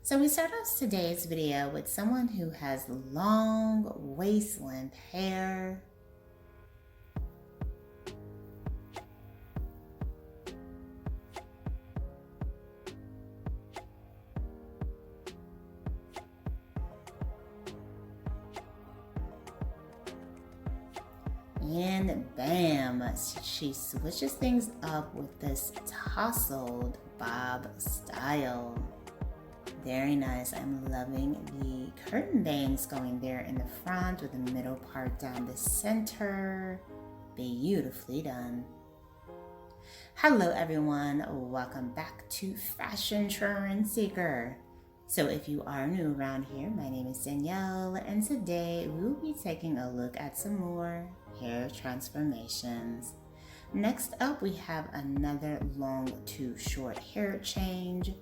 So we start off today's video with someone who has long waist length hair. And bam, she switches things up with this tousled bob style. Very nice. I'm loving the curtain bangs going there in the front with the middle part down the center. Beautifully done. Hello everyone, welcome back to Fashion Trend Seeker. So if you are new around here, my name is Danielle, and today we will be taking a look at some more hair transformations. Next up, we have another long to short hair change.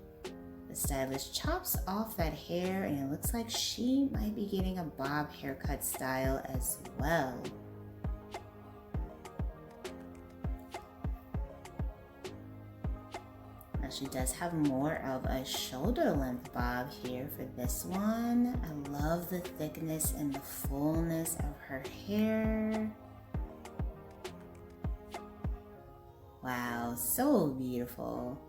The stylist chops off that hair and it looks like she might be getting a bob haircut style as well. Now she does have more of a shoulder length bob here for this one. I love the thickness and the fullness of her hair. Wow, so beautiful.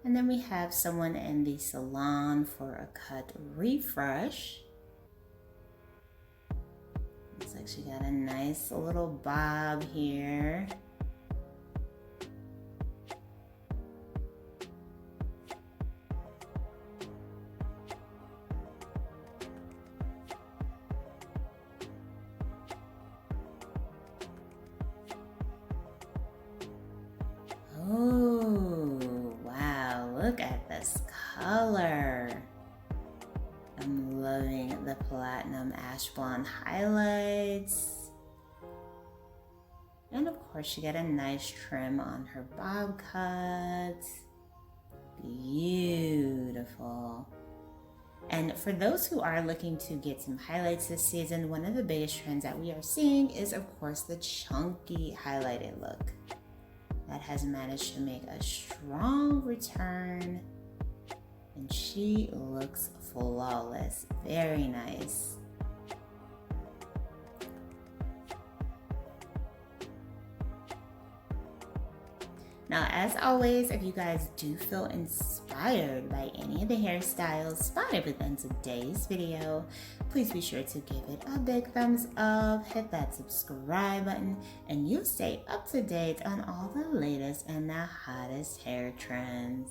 And then we have someone in the salon for a cut refresh. Looks like she got a nice little bob here. Oh, wow, look at this color. I'm loving the platinum ash blonde highlights. And of course, she got a nice trim on her bob cut. Beautiful. And for those who are looking to get some highlights this season, one of the biggest trends that we are seeing is, of course, the chunky highlighted look. That has managed to make a strong return, and she looks flawless. Very nice. Now, as always, if you guys do feel inspired by any of the hairstyles spotted within today's video, please be sure to give it a big thumbs up, hit that subscribe button, and you'll stay up to date on all the latest and the hottest hair trends.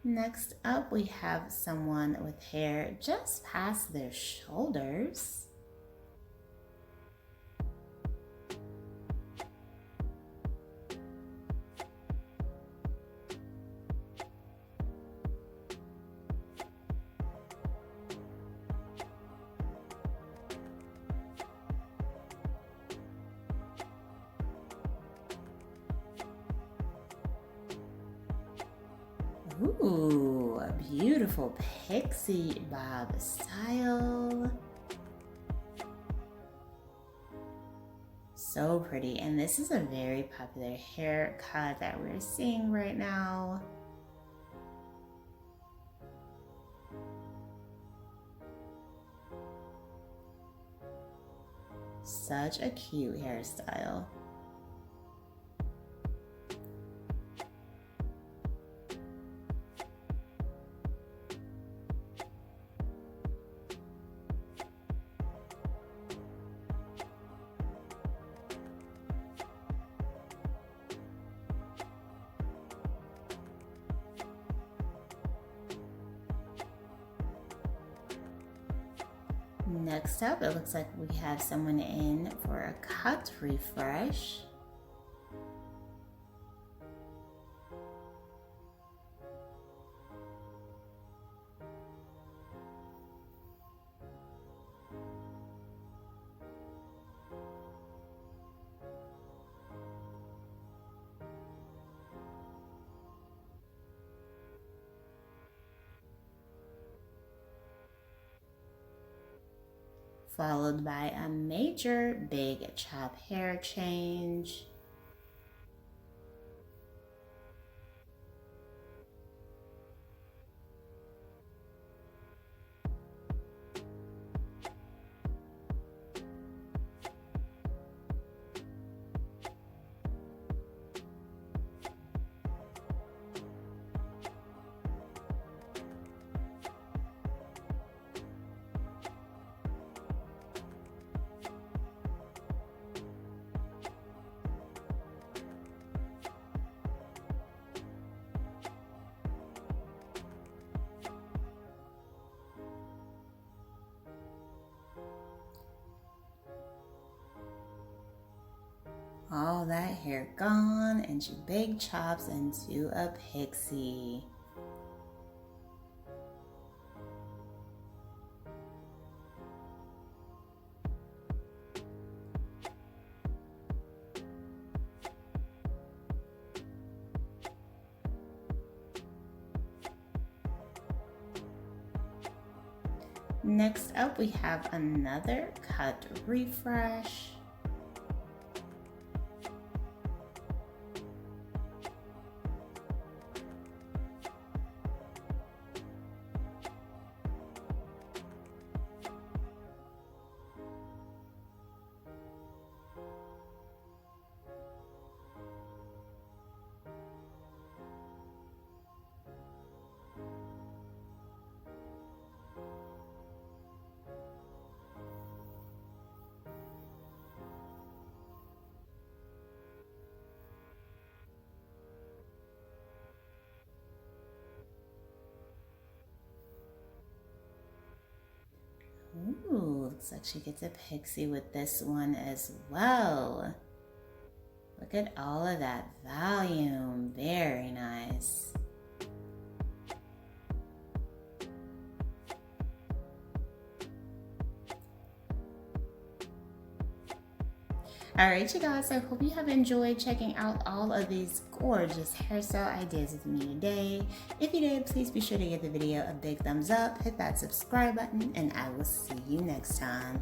Next up, we have someone with hair just past their shoulders. Ooh, a beautiful pixie bob style. So pretty. And this is a very popular haircut that we're seeing right now. Such a cute hairstyle. Next up, it looks like we have someone in for a cut refresh. Followed by a major big chop hair change. All that hair gone, and she big chops into a pixie. Next up, we have another cut refresh. Ooh, looks like she gets a pixie with this one as well. Look at all of that volume. Very nice. Alright, you guys, I hope you have enjoyed checking out all of these gorgeous hairstyle ideas with me today. If you did, please be sure to give the video a big thumbs up, hit that subscribe button, and I will see you next time.